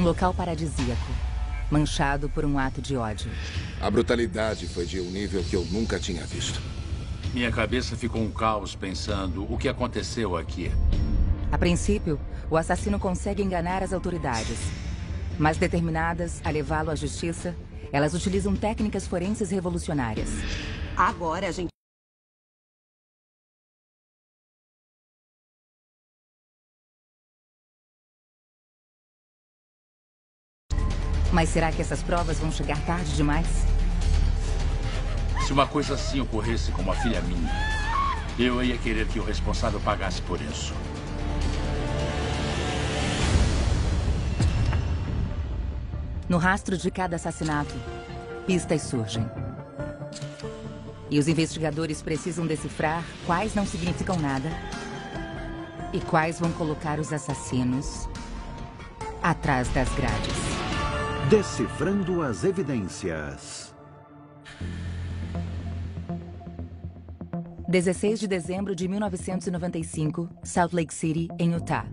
local paradisíaco, manchado por um ato de ódio. A brutalidade foi de um nível que eu nunca tinha visto. Minha cabeça ficou um caos pensando o que aconteceu aqui. A princípio, o assassino consegue enganar as autoridades. Mas determinadas a levá-lo à justiça, elas utilizam técnicas forenses revolucionárias. Agora a gente... Mas será que essas provas vão chegar tarde demais? Se uma coisa assim ocorresse com uma filha minha, eu ia querer que o responsável pagasse por isso. No rastro de cada assassinato, pistas surgem. E os investigadores precisam decifrar quais não significam nada e quais vão colocar os assassinos atrás das grades. Decifrando as evidências. 16 de dezembro de 1995, Salt Lake City, em Utah.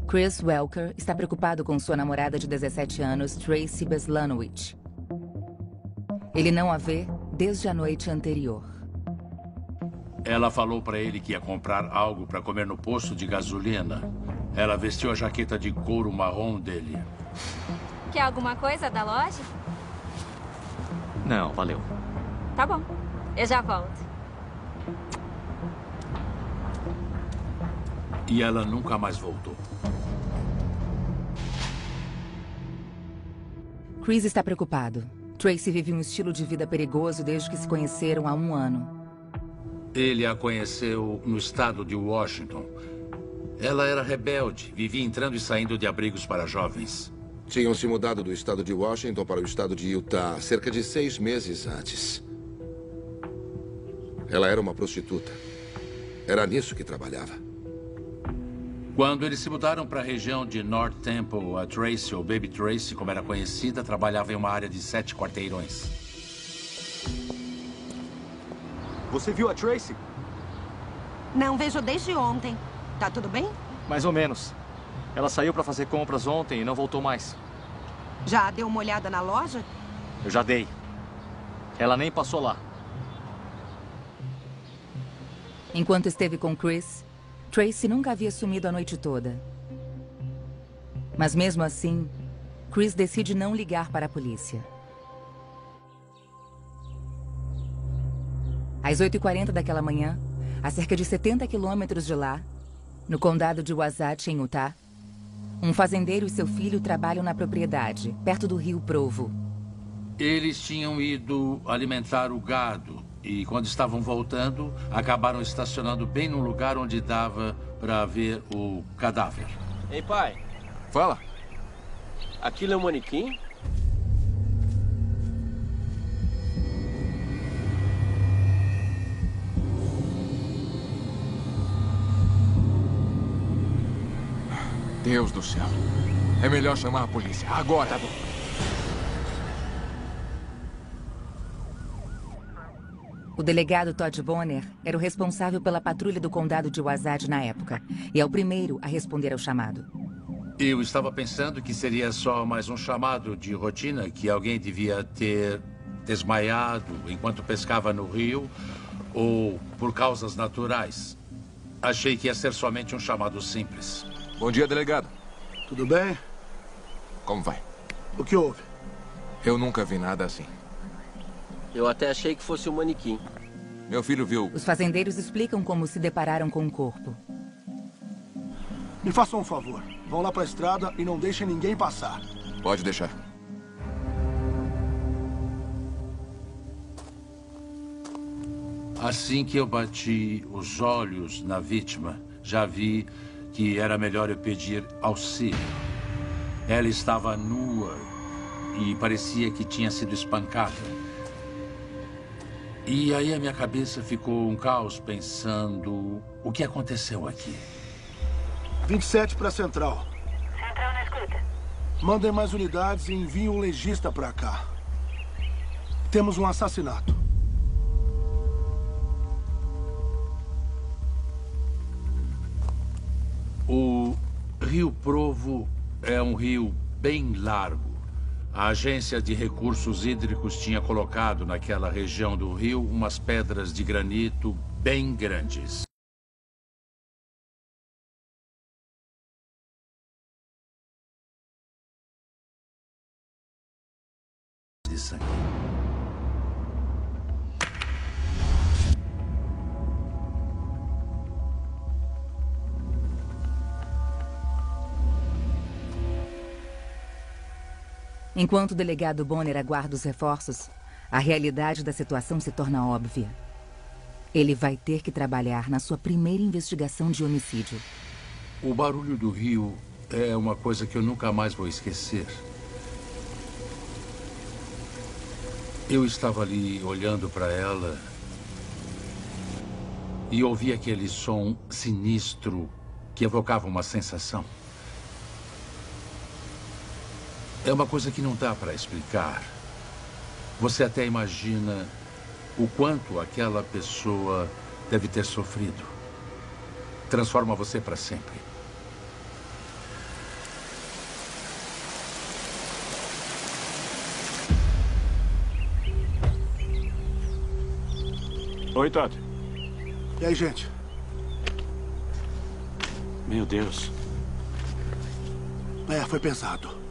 Chris Welker está preocupado com sua namorada de 17 anos, Tracy Beslanowicz. Ele não a vê desde a noite anterior. Ela falou para ele que ia comprar algo para comer no posto de gasolina. Ela vestiu a jaqueta de couro marrom dele. Quer alguma coisa da loja? Não, valeu. Tá bom. Eu já volto. E ela nunca mais voltou. Chris está preocupado. Tracy vive um estilo de vida perigoso desde que se conheceram há 1 ano. Ele a conheceu no estado de Washington. Ela era rebelde, vivia entrando e saindo de abrigos para jovens. Tinham se mudado do estado de Washington para o estado de Utah cerca de 6 meses antes. Ela era uma prostituta. Era nisso que trabalhava. Quando eles se mudaram para a região de North Temple, a Tracy, ou Baby Tracy, como era conhecida, trabalhava em uma área de 7 quarteirões. Você viu a Tracy? Não vejo desde ontem. Tá tudo bem? Mais ou menos. Ela saiu para fazer compras ontem e não voltou mais. Já deu uma olhada na loja? Eu já dei. Ela nem passou lá. Enquanto esteve com Chris, Tracy nunca havia sumido a noite toda. Mas mesmo assim, Chris decide não ligar para a polícia. Às 8h40 daquela manhã, a cerca de 70 quilômetros de lá, no condado de Wasatch, em Utah, um fazendeiro e seu filho trabalham na propriedade, perto do rio Provo. Eles tinham ido alimentar o gado e, quando estavam voltando, acabaram estacionando bem no lugar onde dava para ver o cadáver. Ei, pai. Fala. Aquilo é um manequim? Deus do céu. É melhor chamar a polícia. Agora. Tá bom. O delegado Todd Bonner era o responsável pela patrulha do condado de Wasatch na época, e é o primeiro a responder ao chamado. Eu estava pensando que seria só mais um chamado de rotina, que alguém devia ter desmaiado enquanto pescava no rio, ou por causas naturais. Achei que ia ser somente um chamado simples. Bom dia, delegado. Tudo bem? Como vai? O que houve? Eu nunca vi nada assim. Eu até achei que fosse um manequim. Meu filho viu... Os fazendeiros explicam como se depararam com o corpo. Me façam um favor. Vão lá para a estrada e não deixem ninguém passar. Pode deixar. Assim que eu bati os olhos na vítima, já vi que era melhor eu pedir auxílio. Ela estava nua e parecia que tinha sido espancada. E aí a minha cabeça ficou um caos pensando o que aconteceu aqui. 27 para a Central. Central na escuta. Mandem mais unidades e enviem um legista para cá. Temos um assassinato. O Rio Provo é um rio bem largo. A Agência de Recursos Hídricos tinha colocado naquela região do rio umas pedras de granito bem grandes. De sangue. Enquanto o delegado Bonner aguarda os reforços, a realidade da situação se torna óbvia. Ele vai ter que trabalhar na sua primeira investigação de homicídio. O barulho do rio é uma coisa que eu nunca mais vou esquecer. Eu estava ali olhando para ela e ouvi aquele som sinistro que evocava uma sensação. É uma coisa que não dá para explicar. Você até imagina o quanto aquela pessoa deve ter sofrido. Transforma você para sempre. Oi, Todd. E aí, gente? Meu Deus. Foi pesado.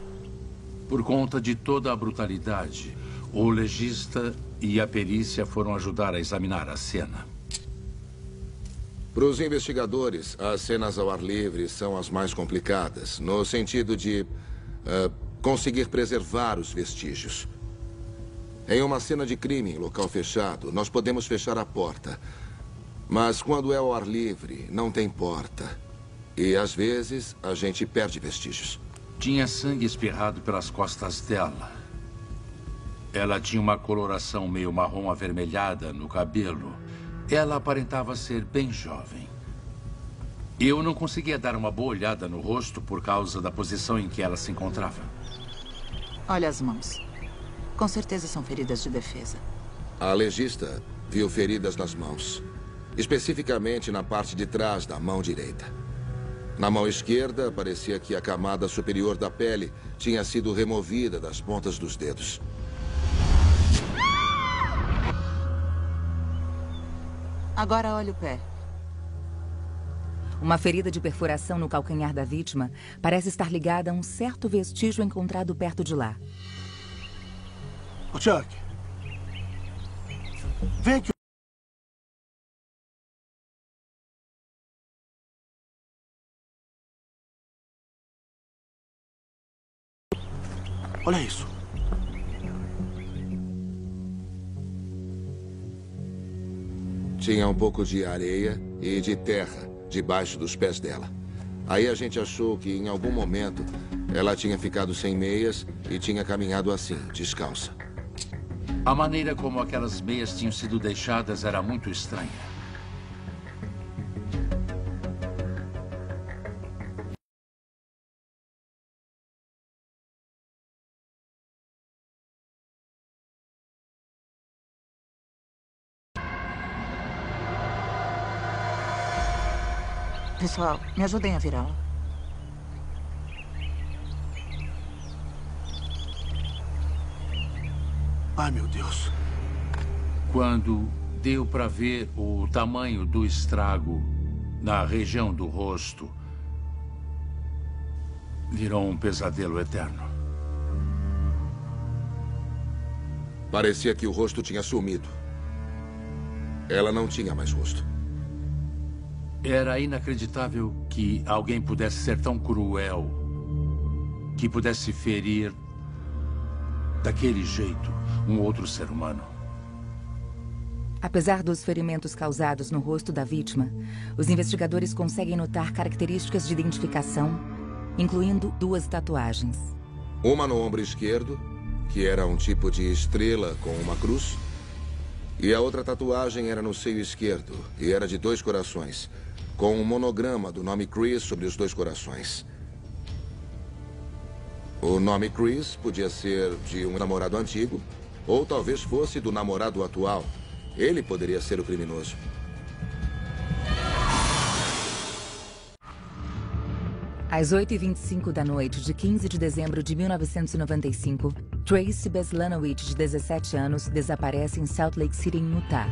Por conta de toda a brutalidade, o legista e a perícia foram ajudar a examinar a cena. Para os investigadores, as cenas ao ar livre são as mais complicadas, no sentido de conseguir preservar os vestígios. Em uma cena de crime em local fechado, nós podemos fechar a porta. Mas quando é ao ar livre, não tem porta. E, às vezes, a gente perde vestígios. Tinha sangue espirrado pelas costas dela. Ela tinha uma coloração meio marrom avermelhada no cabelo. Ela aparentava ser bem jovem. Eu não conseguia dar uma boa olhada no rosto por causa da posição em que ela se encontrava. Olha as mãos. Com certeza são feridas de defesa. A legista viu feridas nas mãos, especificamente na parte de trás da mão direita. Na mão esquerda, parecia que a camada superior da pele tinha sido removida das pontas dos dedos. Agora olha o pé. Uma ferida de perfuração no calcanhar da vítima parece estar ligada a um certo vestígio encontrado perto de lá. Ô, Chuck. Vem aqui. Olha isso. Tinha um pouco de areia e de terra debaixo dos pés dela. Aí a gente achou que em algum momento ela tinha ficado sem meias e tinha caminhado assim, descalça. A maneira como aquelas meias tinham sido deixadas era muito estranha. Pessoal, me ajudem a virá-la. Ai, meu Deus. Quando deu para ver o tamanho do estrago na região do rosto, virou um pesadelo eterno. Parecia que o rosto tinha sumido. Ela não tinha mais rosto. Era inacreditável que alguém pudesse ser tão cruel, que pudesse ferir daquele jeito um outro ser humano. Apesar dos ferimentos causados no rosto da vítima, os investigadores conseguem notar características de identificação, incluindo 2 tatuagens. Uma no ombro esquerdo, que era um tipo de estrela com uma cruz. E a outra tatuagem era no seio esquerdo, e era de 2 corações, com um monograma do nome Chris sobre os 2 corações. O nome Chris podia ser de um namorado antigo, ou talvez fosse do namorado atual. Ele poderia ser o criminoso. Às 8h25 da noite de 15 de dezembro de 1995, Tracy Beslanowicz, de 17 anos, desaparece em Salt Lake City, em Utah.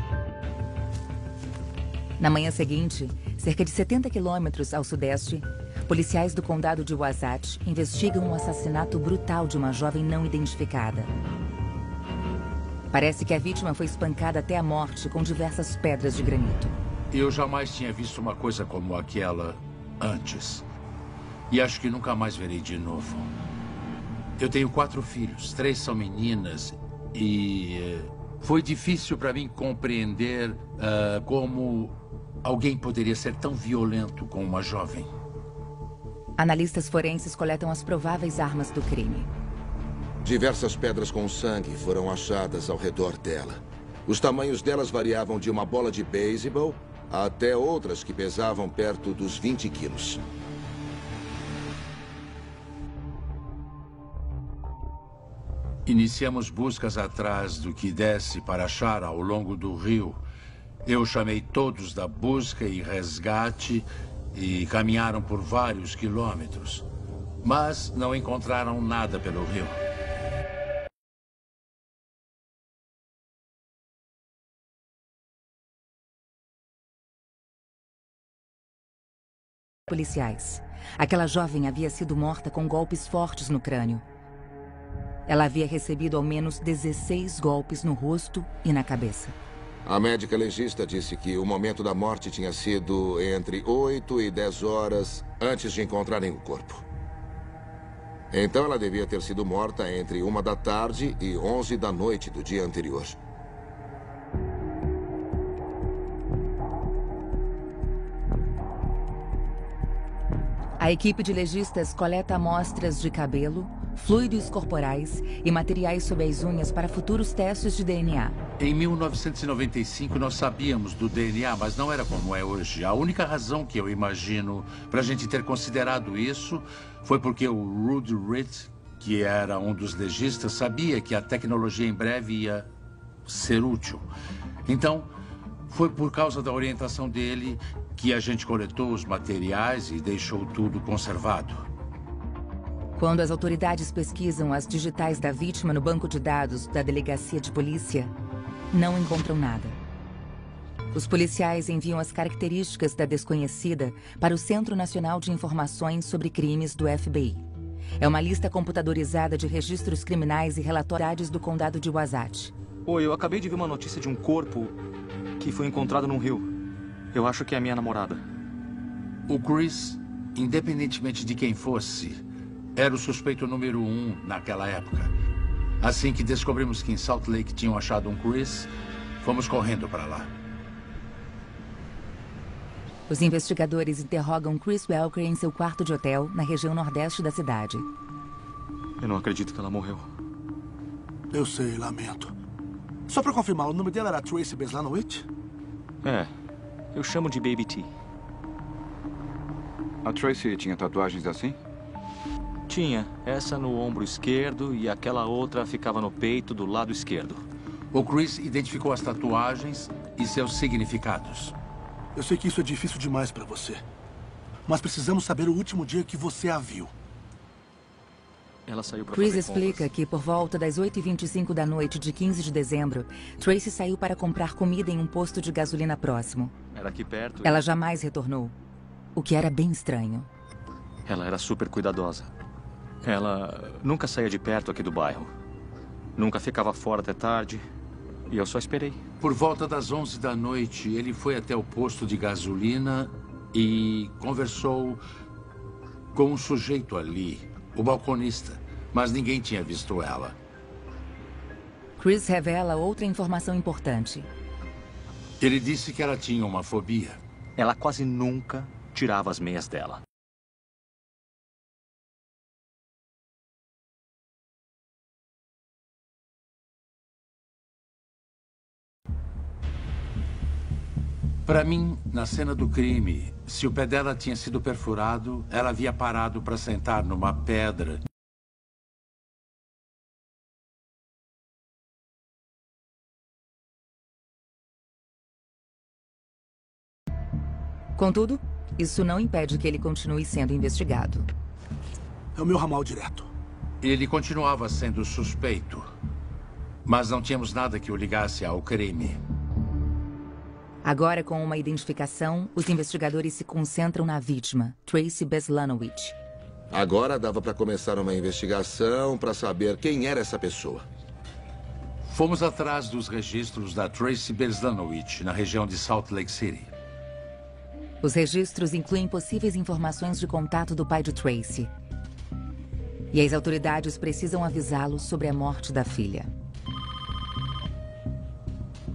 Na manhã seguinte, cerca de 70 quilômetros ao sudeste, policiais do condado de Wasatch investigam um assassinato brutal de uma jovem não identificada. Parece que a vítima foi espancada até a morte com diversas pedras de granito. Eu jamais tinha visto uma coisa como aquela antes. E acho que nunca mais verei de novo. Eu tenho 4 filhos, 3 são meninas e foi difícil para mim compreender como alguém poderia ser tão violento com uma jovem. Analistas forenses coletam as prováveis armas do crime. Diversas pedras com sangue foram achadas ao redor dela. Os tamanhos delas variavam de uma bola de beisebol até outras que pesavam perto dos 20 quilos. Iniciamos buscas atrás do que desse para achar ao longo do rio. Eu chamei todos da busca e resgate e caminharam por vários quilômetros. Mas não encontraram nada pelo rio. Policiais. Aquela jovem havia sido morta com golpes fortes no crânio. Ela havia recebido ao menos 16 golpes no rosto e na cabeça. A médica legista disse que o momento da morte tinha sido entre 8 e 10 horas antes de encontrarem o corpo. Então ela devia ter sido morta entre 1 da tarde e 11 da noite do dia anterior. A equipe de legistas coleta amostras de cabelo, fluidos corporais e materiais sob as unhas para futuros testes de DNA. Em 1995, nós sabíamos do DNA, mas não era como é hoje. A única razão que eu imagino para a gente ter considerado isso foi porque o Rudy Ritt, que era um dos legistas, sabia que a tecnologia em breve ia ser útil. Então, foi por causa da orientação dele que a gente coletou os materiais e deixou tudo conservado. Quando as autoridades pesquisam as digitais da vítima no banco de dados da delegacia de polícia, não encontram nada. Os policiais enviam as características da desconhecida para o Centro Nacional de Informações sobre Crimes do FBI. É uma lista computadorizada de registros criminais e relatórios do condado de Wasatch. Oi, eu acabei de ver uma notícia de um corpo que foi encontrado num rio. Eu acho que é a minha namorada. O Chris, independentemente de quem fosse, era o suspeito número 1 naquela época. Assim que descobrimos que em Salt Lake tinham achado um Chris, fomos correndo para lá. Os investigadores interrogam Chris Welker em seu quarto de hotel, na região nordeste da cidade. Eu não acredito que ela morreu. Eu sei, lamento. Só para confirmar, o nome dela era Tracy Beslanowicz? É, eu chamo de Baby T. A Tracy tinha tatuagens assim? Tinha. Essa no ombro esquerdo e aquela outra ficava no peito do lado esquerdo. O Chris identificou as tatuagens e seus significados. Eu sei que isso é difícil demais para você. Mas precisamos saber o último dia que você a viu. Ela saiu para Chris fazer explica compras. que por volta das 8h25 da noite de 15 de dezembro, Tracy saiu para comprar comida em um posto de gasolina próximo. Era aqui perto. Ela jamais retornou, o que era bem estranho. Ela era super cuidadosa. Ela nunca saía de perto aqui do bairro. Nunca ficava fora até tarde. E eu só esperei. Por volta das 11 da noite, ele foi até o posto de gasolina e conversou com um sujeito ali, o balconista, mas ninguém tinha visto ela. Chris revela outra informação importante. Ele disse que ela tinha uma fobia. Ela quase nunca tirava as meias dela. Para mim, na cena do crime, se o pé dela tinha sido perfurado, ela havia parado para sentar numa pedra. Contudo, Isso não impede que ele continue sendo investigado. É o meu ramal direto. Ele continuava sendo suspeito, mas não tínhamos nada que o ligasse ao crime. Agora, com uma identificação, os investigadores se concentram na vítima, Tracy Beslanowicz. Agora dava para começar uma investigação para saber quem era essa pessoa. Fomos atrás dos registros da Tracy Beslanowicz, na região de Salt Lake City. Os registros incluem possíveis informações de contato do pai de Tracy. E as autoridades precisam avisá-lo sobre a morte da filha.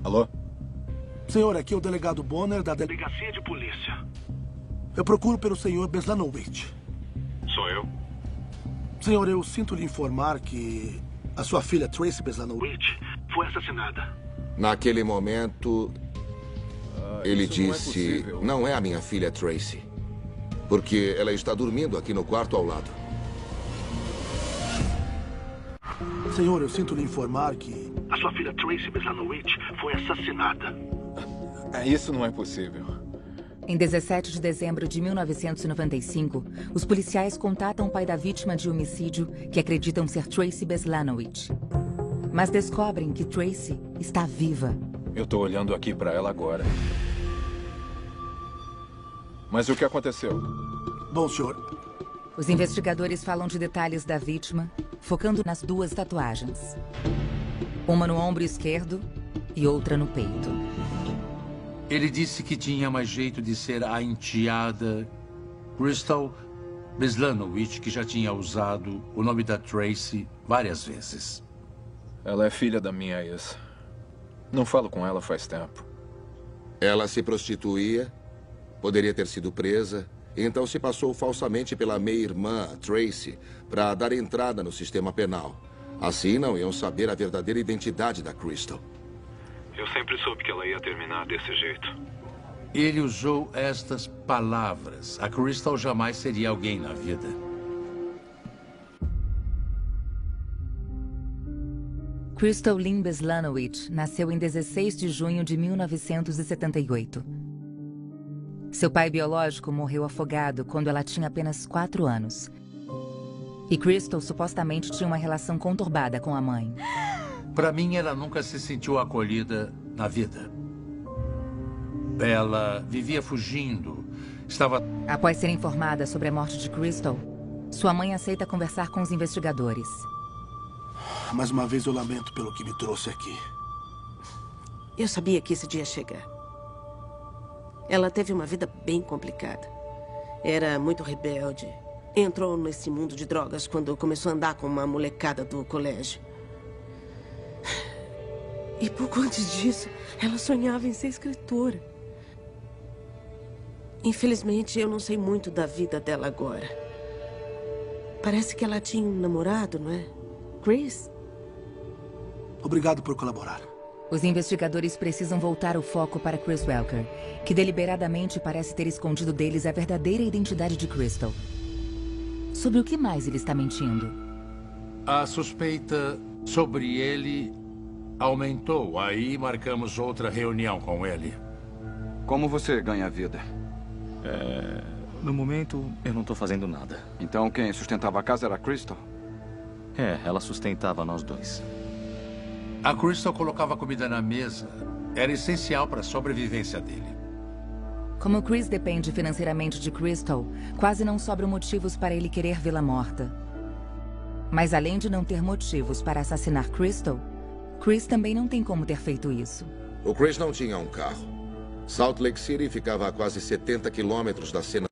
Alô? Senhor, aqui é o delegado Bonner da Delegacia de Polícia. Eu procuro pelo senhor Beslanowicz. Sou eu. Senhor, eu sinto lhe informar que a sua filha Tracy Beslanowicz foi assassinada. Naquele momento, ele disse, não é a minha filha Tracy, porque ela está dormindo aqui no quarto ao lado. Senhor, eu sinto lhe informar que a sua filha Tracy Beslanowicz foi assassinada. Isso não é possível. Em 17 de dezembro de 1995, os policiais contatam o pai da vítima de homicídio, que acreditam ser Tracy Beslanowicz. Mas descobrem que Tracy está viva. Eu tô olhando aqui pra ela agora. Mas o que aconteceu? Bom, senhor. Os investigadores falam de detalhes da vítima, focando nas duas tatuagens. Uma no ombro esquerdo e outra no peito. Ele disse que tinha mais jeito de ser a enteada Crystal Beslanowicz, que já tinha usado o nome da Tracy várias vezes. Ela é filha da minha ex. Não falo com ela faz tempo. Ela se prostituía, poderia ter sido presa, então se passou falsamente pela meia-irmã, Tracy, para dar entrada no sistema penal. Assim não iam saber a verdadeira identidade da Crystal. Eu sempre soube que ela ia terminar desse jeito. Ele usou estas palavras. A Crystal jamais seria alguém na vida. Crystal Lynn Beslanowicz nasceu em 16 de junho de 1978. Seu pai biológico morreu afogado quando ela tinha apenas 4 anos. E Crystal supostamente tinha uma relação conturbada com a mãe. Para mim, ela nunca se sentiu acolhida na vida. Ela vivia fugindo, estava... Após ser informada sobre a morte de Crystal, sua mãe aceita conversar com os investigadores. Mais uma vez eu lamento pelo que me trouxe aqui. Eu sabia que esse dia ia chegar. Ela teve uma vida bem complicada. Era muito rebelde. Entrou nesse mundo de drogas quando começou a andar com uma molecada do colégio. E pouco antes disso, ela sonhava em ser escritora. Infelizmente, eu não sei muito da vida dela agora. Parece que ela tinha um namorado, não é? Chris? Obrigado por colaborar. Os investigadores precisam voltar o foco para Chris Welker, que deliberadamente parece ter escondido deles a verdadeira identidade de Crystal. Sobre o que mais ele está mentindo? A suspeita sobre ele aumentou. Aí marcamos outra reunião com ele. Como você ganha a vida? No momento, eu não estou fazendo nada. Então quem sustentava a casa era a Crystal? Ela sustentava nós dois. A Crystal colocava comida na mesa. Era essencial para a sobrevivência dele. Como Chris depende financeiramente de Crystal, quase não sobram motivos para ele querer vê-la morta. Mas além de não ter motivos para assassinar Crystal, Chris também não tem como ter feito isso. O Chris não tinha um carro. Salt Lake City ficava a quase 70 quilômetros da cena.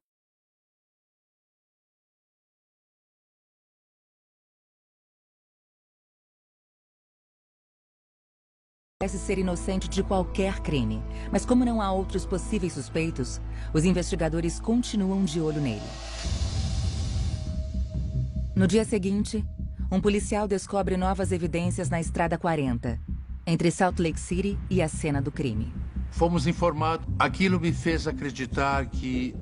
Parece ser inocente de qualquer crime, mas como não há outros possíveis suspeitos, os investigadores continuam de olho nele. No dia seguinte, um policial descobre novas evidências na Estrada 40, entre Salt Lake City e a cena do crime. Fomos informados. Aquilo me fez acreditar que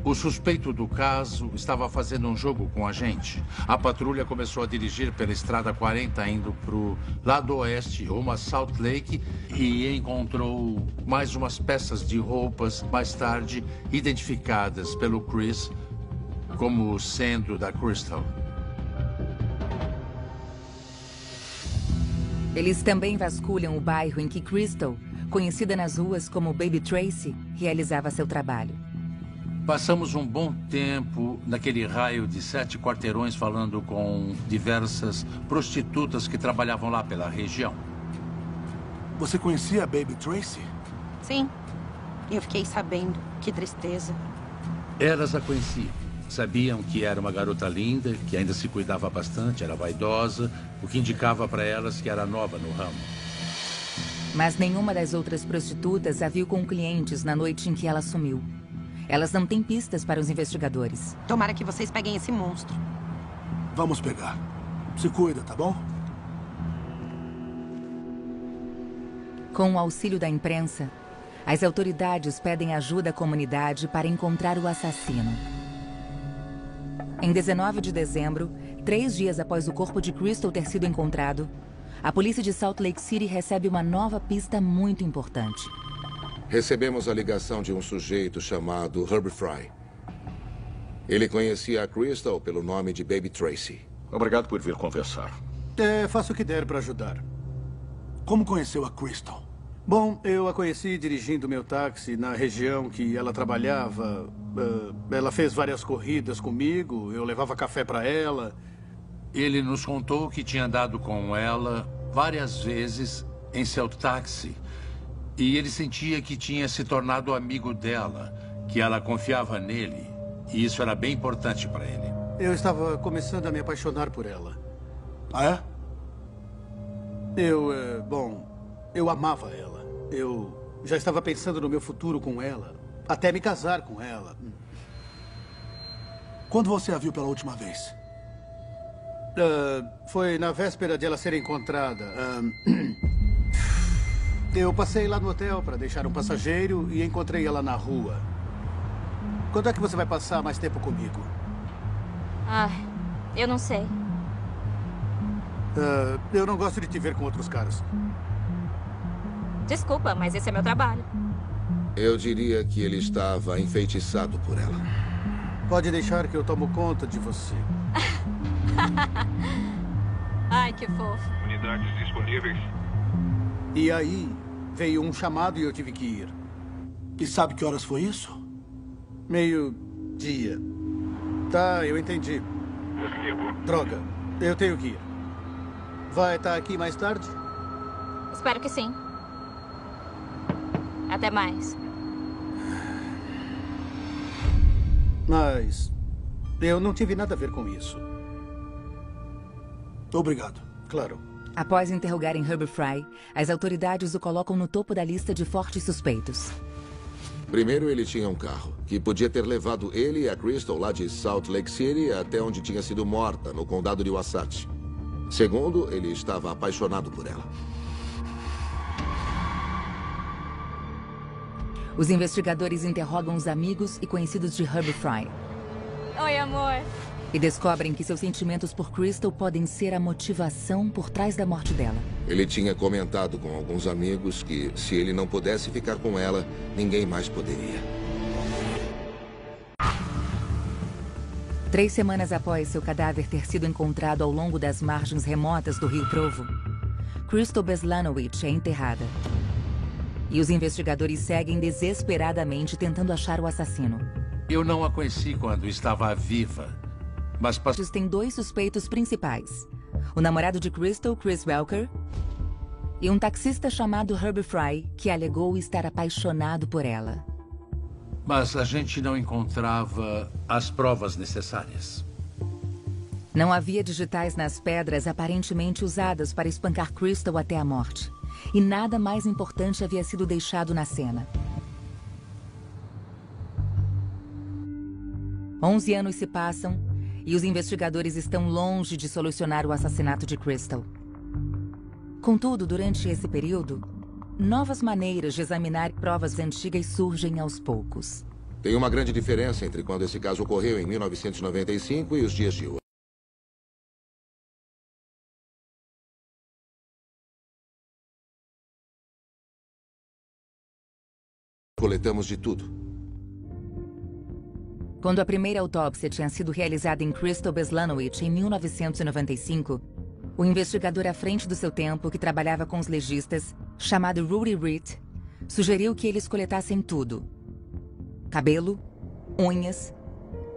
O suspeito do caso estava fazendo um jogo com a gente. A patrulha começou a dirigir pela estrada 40, indo para o lado oeste, rumo a Salt Lake, e encontrou mais umas peças de roupas, mais tarde identificadas pelo Chris como sendo da Crystal. Eles também vasculham o bairro em que Crystal, conhecida nas ruas como Baby Tracy, realizava seu trabalho. Passamos um bom tempo naquele raio de 7 quarteirões falando com diversas prostitutas que trabalhavam lá pela região. Você conhecia a Baby Tracy? Sim. Eu fiquei sabendo. Que tristeza. Elas a conheciam. Sabiam que era uma garota linda, que ainda se cuidava bastante, era vaidosa, o que indicava para elas que era nova no ramo. Mas nenhuma das outras prostitutas a viu com clientes na noite em que ela sumiu. Elas não têm pistas para os investigadores. Tomara que vocês peguem esse monstro. Vamos pegar. Se cuida, tá bom? Com o auxílio da imprensa, as autoridades pedem ajuda à comunidade para encontrar o assassino. Em 19 de dezembro, 3 dias após o corpo de Crystal ter sido encontrado, a polícia de Salt Lake City recebe uma nova pista muito importante. Recebemos a ligação de um sujeito chamado Herbie Fry. Ele conhecia a Crystal pelo nome de Baby Tracy. Obrigado por vir conversar. Faço o que der para ajudar. Como conheceu a Crystal? Bom, eu a conheci dirigindo meu táxi na região que ela trabalhava. Ela fez várias corridas comigo, eu levava café para ela. Ele nos contou que tinha andado com ela várias vezes em seu táxi. E ele sentia que tinha se tornado amigo dela, que ela confiava nele. E isso era bem importante para ele. Eu estava começando a me apaixonar por ela. Ah, é? Eu amava ela. Eu já estava pensando no meu futuro com ela. Até me casar com ela. Quando você a viu pela última vez? Foi na véspera de ela ser encontrada. Eu passei lá no hotel para deixar um passageiro e encontrei ela na rua. Quando é que você vai passar mais tempo comigo? Eu não sei. Eu não gosto de te ver com outros caras. Desculpa, mas esse é meu trabalho. Eu diria que ele estava enfeitiçado por ela. Pode deixar que eu tomo conta de você. Ai, que fofo. Unidades disponíveis. E aí, veio um chamado e eu tive que ir. E sabe que horas foi isso? Meio-dia. Tá, eu entendi. Droga, eu tenho que ir. Vai estar aqui mais tarde? Espero que sim. Até mais. Mas eu não tive nada a ver com isso. Obrigado. Claro. Após interrogarem Herbie Fry, as autoridades o colocam no topo da lista de fortes suspeitos. Primeiro, ele tinha um carro, que podia ter levado ele e a Crystal lá de Salt Lake City até onde tinha sido morta, no condado de Wasatch. Segundo, ele estava apaixonado por ela. Os investigadores interrogam os amigos e conhecidos de Herbie Fry. Oi, amor. E descobrem que seus sentimentos por Crystal podem ser a motivação por trás da morte dela. Ele tinha comentado com alguns amigos que, se ele não pudesse ficar com ela, ninguém mais poderia. 3 semanas após seu cadáver ter sido encontrado ao longo das margens remotas do Rio Provo, Crystal Beslanowicz é enterrada. E os investigadores seguem desesperadamente tentando achar o assassino. Eu não a conheci quando estava viva, mas tem 2 suspeitos principais. O namorado de Crystal, Chris Welker, e um taxista chamado Herbie Fry, que alegou estar apaixonado por ela. Mas a gente não encontrava as provas necessárias. Não havia digitais nas pedras aparentemente usadas para espancar Crystal até a morte. E nada mais importante havia sido deixado na cena. 11 anos se passam e os investigadores estão longe de solucionar o assassinato de Crystal. Contudo, durante esse período, novas maneiras de examinar provas antigas surgem aos poucos. Tem uma grande diferença entre quando esse caso ocorreu em 1995 e os dias de hoje. Coletamos de tudo. Quando a primeira autópsia tinha sido realizada em Crystal Beslanowicz em 1995, o investigador à frente do seu tempo, que trabalhava com os legistas, chamado Rudy Reed, sugeriu que eles coletassem tudo: cabelo, unhas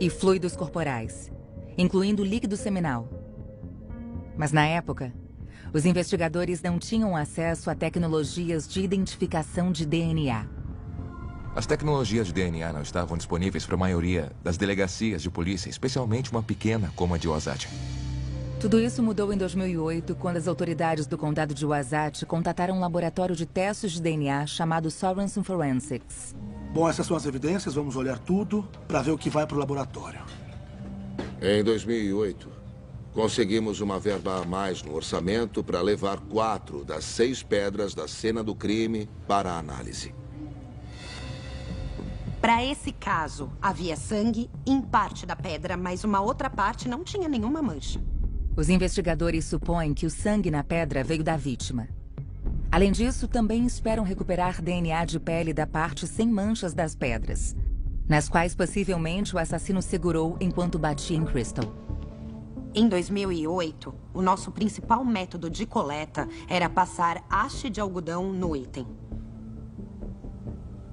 e fluidos corporais, incluindo líquido seminal. Mas na época, os investigadores não tinham acesso a tecnologias de identificação de DNA. As tecnologias de DNA não estavam disponíveis para a maioria das delegacias de polícia, especialmente uma pequena como a de Wasatch. Tudo isso mudou em 2008, quando as autoridades do condado de Wasatch contataram um laboratório de testes de DNA chamado Sorensen Forensics. Bom, essas são as evidências. Vamos olhar tudo para ver o que vai para o laboratório. Em 2008, conseguimos uma verba a mais no orçamento para levar 4 das 6 pedras da cena do crime para a análise. Para esse caso, havia sangue em parte da pedra, mas uma outra parte não tinha nenhuma mancha. Os investigadores supõem que o sangue na pedra veio da vítima. Além disso, também esperam recuperar DNA de pele da parte sem manchas das pedras, nas quais possivelmente o assassino segurou enquanto batia em Crystal. Em 2008, o nosso principal método de coleta era passar haste de algodão no item.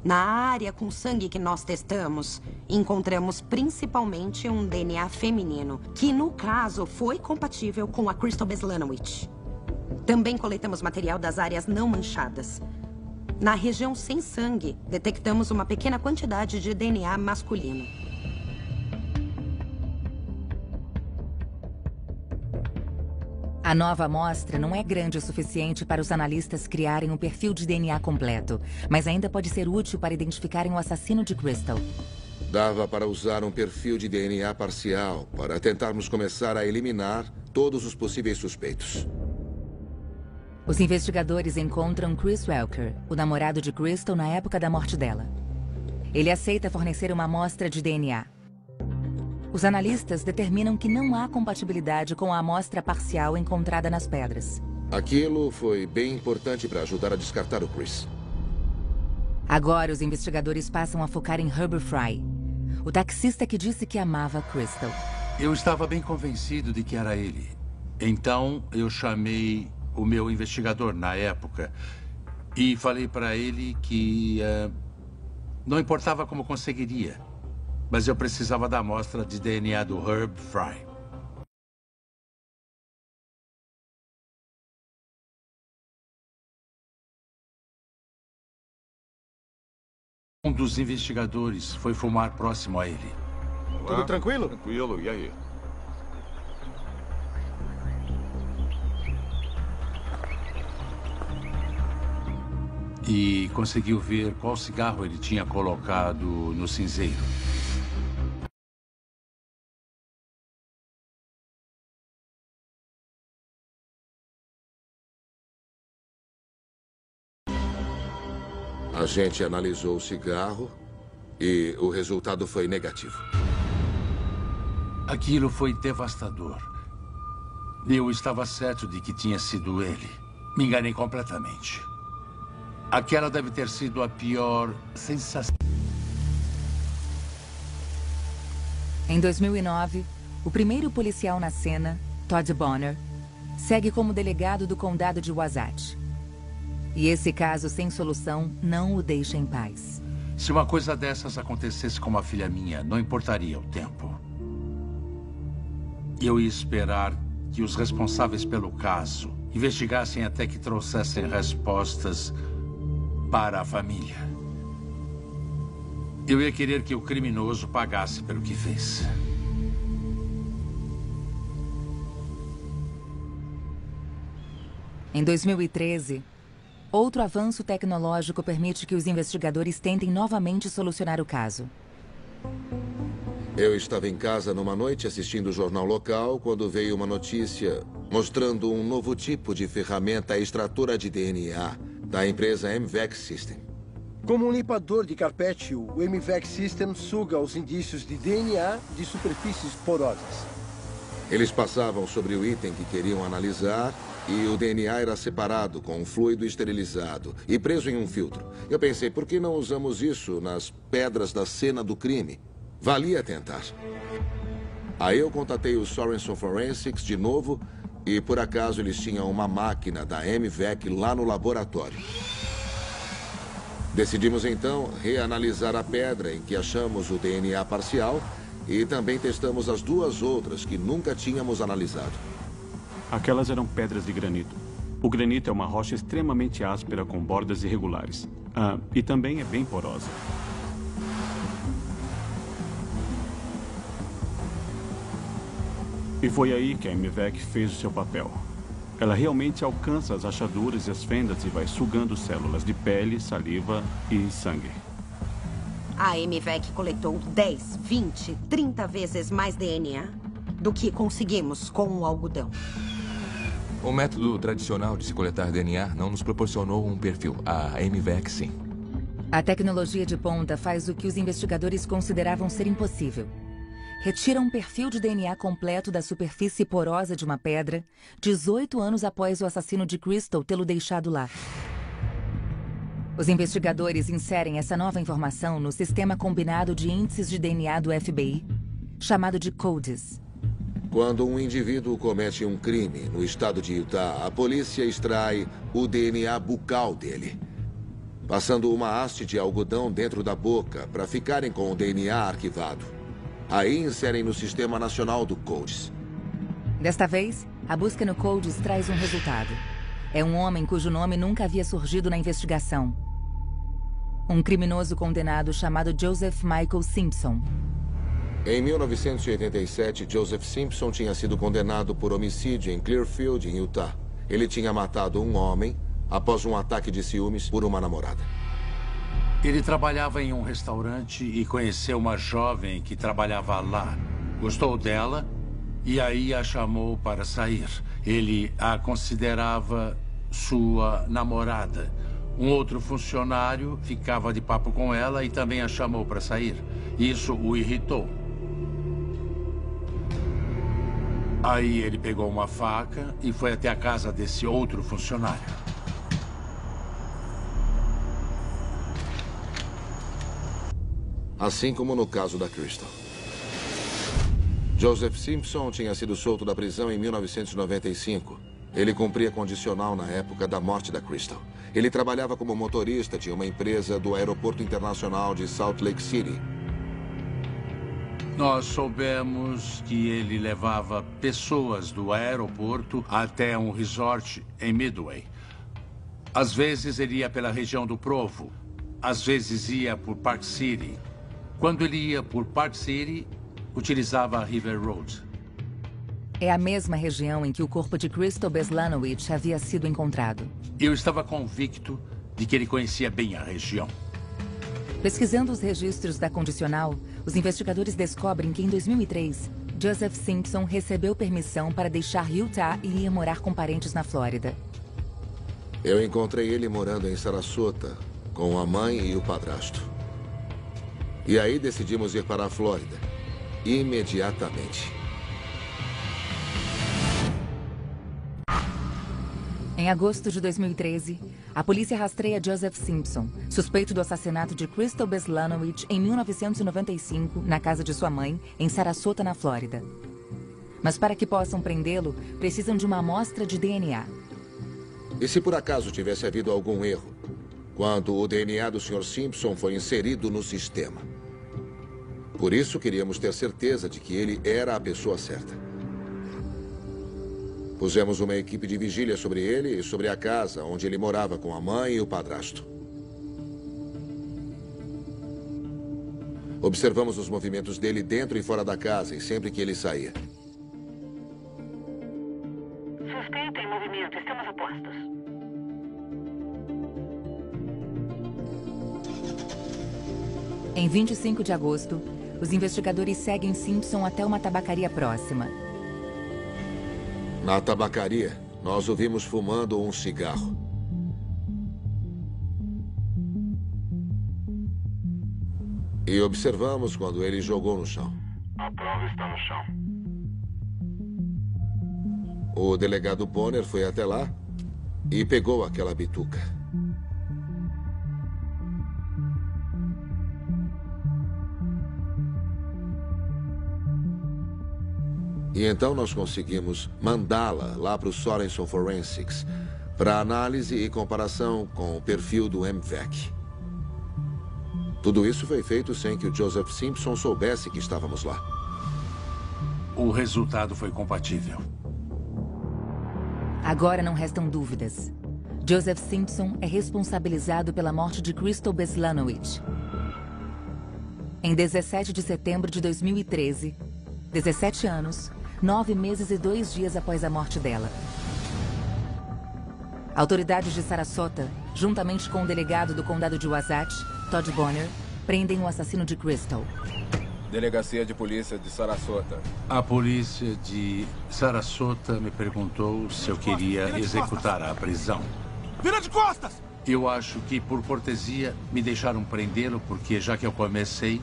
Na área com sangue que nós testamos, encontramos principalmente um DNA feminino, que no caso foi compatível com a Crystal Beslanowicz. Também coletamos material das áreas não manchadas. Na região sem sangue, detectamos uma pequena quantidade de DNA masculino. A nova amostra não é grande o suficiente para os analistas criarem um perfil de DNA completo, mas ainda pode ser útil para identificarem o assassino de Crystal. Dava para usar um perfil de DNA parcial para tentarmos começar a eliminar todos os possíveis suspeitos. Os investigadores encontram Chris Welker, o namorado de Crystal na época da morte dela. Ele aceita fornecer uma amostra de DNA. Os analistas determinam que não há compatibilidade com a amostra parcial encontrada nas pedras. Aquilo foi bem importante para ajudar a descartar o Chris. Agora, os investigadores passam a focar em Herbert Fry, o taxista que disse que amava Crystal. Eu estava bem convencido de que era ele. Então, eu chamei o meu investigador na época e falei para ele que não importava como conseguiria, mas eu precisava da amostra de DNA do Herb Fry. Um dos investigadores foi fumar próximo a ele. Tudo tranquilo? Tranquilo, e aí? E conseguiu ver qual cigarro ele tinha colocado no cinzeiro. A gente analisou o cigarro e o resultado foi negativo. Aquilo foi devastador. Eu estava certo de que tinha sido ele. Me enganei completamente. Aquela deve ter sido a pior sensação. Em 2009, o primeiro policial na cena, Todd Bonner, segue como delegado do condado de Wasatch. E esse caso sem solução não o deixa em paz. Se uma coisa dessas acontecesse com uma filha minha, não importaria o tempo. Eu ia esperar que os responsáveis pelo caso investigassem até que trouxessem respostas para a família. Eu ia querer que o criminoso pagasse pelo que fez. Em 2013, outro avanço tecnológico permite que os investigadores tentem novamente solucionar o caso. Eu estava em casa numa noite assistindo o jornal local quando veio uma notícia mostrando um novo tipo de ferramenta extratora de DNA da empresa MVEX System. Como um limpador de carpete, o MVAC System suga os indícios de DNA de superfícies porosas. Eles passavam sobre o item que queriam analisar e o DNA era separado com um fluido esterilizado e preso em um filtro. Eu pensei, por que não usamos isso nas pedras da cena do crime? Valia tentar. Aí eu contatei o Sorenson Forensics de novo e, por acaso, eles tinham uma máquina da MVAC lá no laboratório. Decidimos, então, reanalisar a pedra em que achamos o DNA parcial e também testamos as duas outras que nunca tínhamos analisado. Aquelas eram pedras de granito. O granito é uma rocha extremamente áspera com bordas irregulares. E também é bem porosa. E foi aí que a MVAC fez o seu papel. Ela realmente alcança as rachaduras e as fendas e vai sugando células de pele, saliva e sangue. A MVAC coletou 10, 20, 30 vezes mais DNA do que conseguimos com o algodão. O método tradicional de se coletar DNA não nos proporcionou um perfil. A MVAC, sim. A tecnologia de ponta faz o que os investigadores consideravam ser impossível. Retira um perfil de DNA completo da superfície porosa de uma pedra 18 anos após o assassino de Crystal tê-lo deixado lá. Os investigadores inserem essa nova informação no sistema combinado de índices de DNA do FBI, chamado de CODIS. Quando um indivíduo comete um crime no estado de Utah, a polícia extrai o DNA bucal dele, passando uma haste de algodão dentro da boca para ficarem com o DNA arquivado. Aí inserem no Sistema Nacional do CODIS. Desta vez, a busca no CODIS traz um resultado. É um homem cujo nome nunca havia surgido na investigação. Um criminoso condenado chamado Joseph Michael Simpson. Em 1987, Joseph Simpson tinha sido condenado por homicídio em Clearfield, em Utah. Ele tinha matado um homem após um ataque de ciúmes por uma namorada. Ele trabalhava em um restaurante e conheceu uma jovem que trabalhava lá. Gostou dela e aí a chamou para sair. Ele a considerava sua namorada. Um outro funcionário ficava de papo com ela e também a chamou para sair. Isso o irritou. Aí ele pegou uma faca e foi até a casa desse outro funcionário. Assim como no caso da Crystal. Joseph Simpson tinha sido solto da prisão em 1995. Ele cumpria condicional na época da morte da Crystal. Ele trabalhava como motorista de uma empresa do Aeroporto Internacional de Salt Lake City. Nós soubemos que ele levava pessoas do aeroporto até um resort em Midway. Às vezes ele ia pela região do Provo. Às vezes ia por Park City. Quando ele ia por Park City, utilizava a River Road. É a mesma região em que o corpo de Crystal Beslanowicz havia sido encontrado. Eu estava convicto de que ele conhecia bem a região. Pesquisando os registros da condicional, os investigadores descobrem que em 2003, Joseph Simpson recebeu permissão para deixar Utah e ir morar com parentes na Flórida. Eu encontrei ele morando em Sarasota, com a mãe e o padrasto. E aí decidimos ir para a Flórida, imediatamente. Em agosto de 2013, a polícia rastreia Joseph Simpson, suspeito do assassinato de Crystal Beslanowicz em 1995, na casa de sua mãe, em Sarasota, na Flórida. Mas para que possam prendê-lo, precisam de uma amostra de DNA. E se por acaso tivesse havido algum erro, quando o DNA do Sr. Simpson foi inserido no sistema? Por isso, queríamos ter certeza de que ele era a pessoa certa. Pusemos uma equipe de vigília sobre ele e sobre a casa onde ele morava com a mãe e o padrasto. Observamos os movimentos dele dentro e fora da casa e sempre que ele saía. Suspeito em movimento. Estamos a postos. Em 25 de agosto, os investigadores seguem Simpson até uma tabacaria próxima. Na tabacaria, nós o vimos fumando um cigarro. E observamos quando ele jogou no chão. A prova está no chão. O delegado Bonner foi até lá e pegou aquela bituca. E então nós conseguimos mandá-la lá para o Sorenson Forensics para análise e comparação com o perfil do MVAC. Tudo isso foi feito sem que o Joseph Simpson soubesse que estávamos lá. O resultado foi compatível. Agora não restam dúvidas. Joseph Simpson é responsabilizado pela morte de Crystal Beslanowicz. Em 17 de setembro de 2013, 17 anos, 9 meses e 2 dias após a morte dela. Autoridades de Sarasota, juntamente com o delegado do condado de Wasatch, Todd Bonner, prendem o assassino de Crystal. Delegacia de Polícia de Sarasota. A polícia de Sarasota me perguntou se eu queria executar a prisão. Vira de costas! Eu acho que, por cortesia, me deixaram prendê-lo porque, já que eu comecei,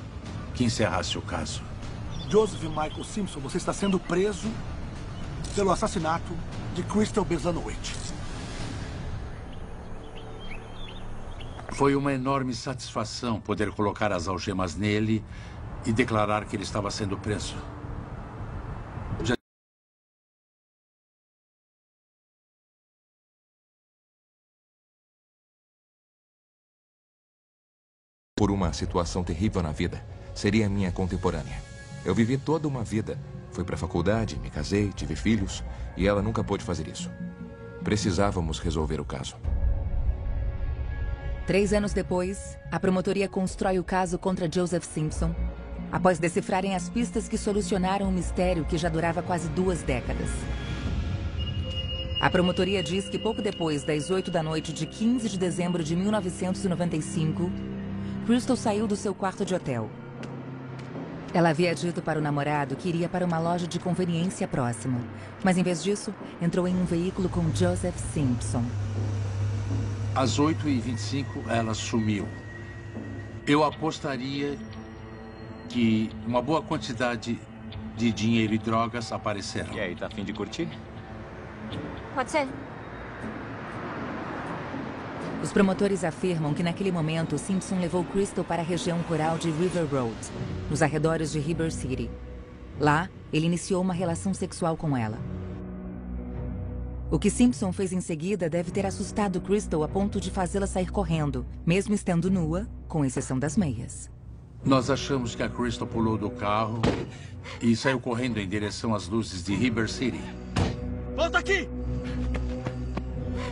que encerrasse o caso. Joseph Michael Simpson, você está sendo preso pelo assassinato de Crystal Beslanowicz. Foi uma enorme satisfação poder colocar as algemas nele e declarar que ele estava sendo preso. Por uma situação terrível na vida, seria minha contemporânea. Eu vivi toda uma vida. Fui para a faculdade, me casei, tive filhos, e ela nunca pôde fazer isso. Precisávamos resolver o caso. 3 anos depois, a promotoria constrói o caso contra Joseph Simpson, após decifrarem as pistas que solucionaram um mistério que já durava quase 2 décadas. A promotoria diz que pouco depois das 8 da noite de 15 de dezembro de 1995, Crystal saiu do seu quarto de hotel. Ela havia dito para o namorado que iria para uma loja de conveniência próxima, mas em vez disso, entrou em um veículo com Joseph Simpson. Às 8h25, ela sumiu. Eu apostaria que uma boa quantidade de dinheiro e drogas apareceram. E aí, tá a fim de curtir? Pode ser. Os promotores afirmam que naquele momento Simpson levou Crystal para a região rural de River Road, nos arredores de Heber City. Lá, ele iniciou uma relação sexual com ela. O que Simpson fez em seguida deve ter assustado Crystal a ponto de fazê-la sair correndo, mesmo estando nua, com exceção das meias. Nós achamos que a Crystal pulou do carro e saiu correndo em direção às luzes de Heber City. Volta aqui!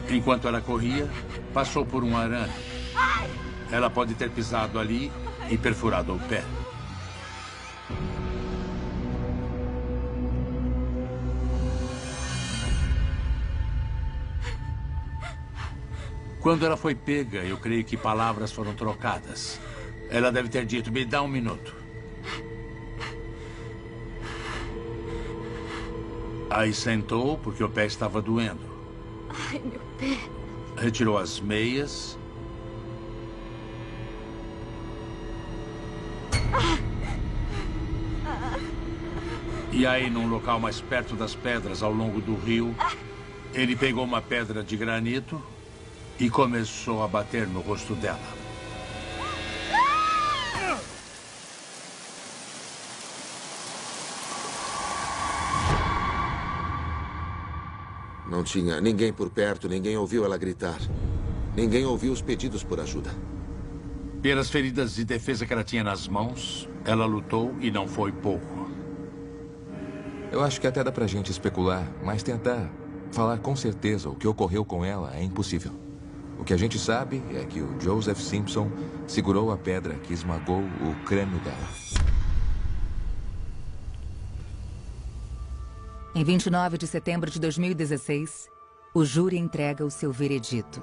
Enquanto ela corria, passou por um arame. Ela pode ter pisado ali e perfurado o pé. Quando ela foi pega, eu creio que palavras foram trocadas. Ela deve ter dito, me dá 1 minuto. Aí sentou porque o pé estava doendo. Ai, meu pé. Retirou as meias. E aí, num local mais perto das pedras ao longo do rio, ele pegou uma pedra de granito e começou a bater no rosto dela. Não tinha ninguém por perto, ninguém ouviu ela gritar. Ninguém ouviu os pedidos por ajuda. Pelas feridas de defesa que ela tinha nas mãos, ela lutou e não foi pouco. Eu acho que até dá pra gente especular, mas tentar falar com certeza o que ocorreu com ela é impossível. O que a gente sabe é que o Joseph Simpson segurou a pedra que esmagou o crânio dela. Em 29 de setembro de 2016, o júri entrega o seu veredito.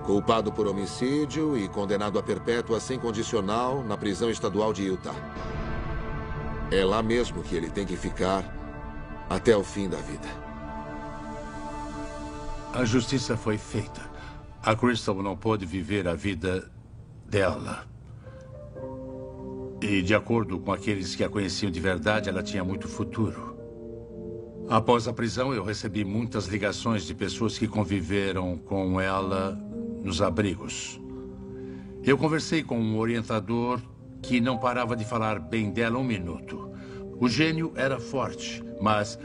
Culpado por homicídio e condenado a perpétua sem condicional na prisão estadual de Utah. É lá mesmo que ele tem que ficar até o fim da vida. A justiça foi feita. A Crystal não pôde viver a vida dela. E, de acordo com aqueles que a conheciam de verdade, ela tinha muito futuro. Após a prisão, eu recebi muitas ligações de pessoas que conviveram com ela nos abrigos. Eu conversei com um orientador que não parava de falar bem dela um minuto. O gênio era forte, mas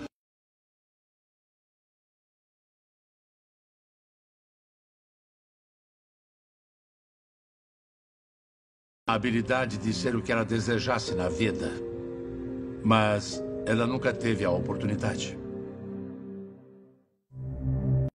a habilidade de ser o que ela desejasse na vida. Mas ela nunca teve a oportunidade.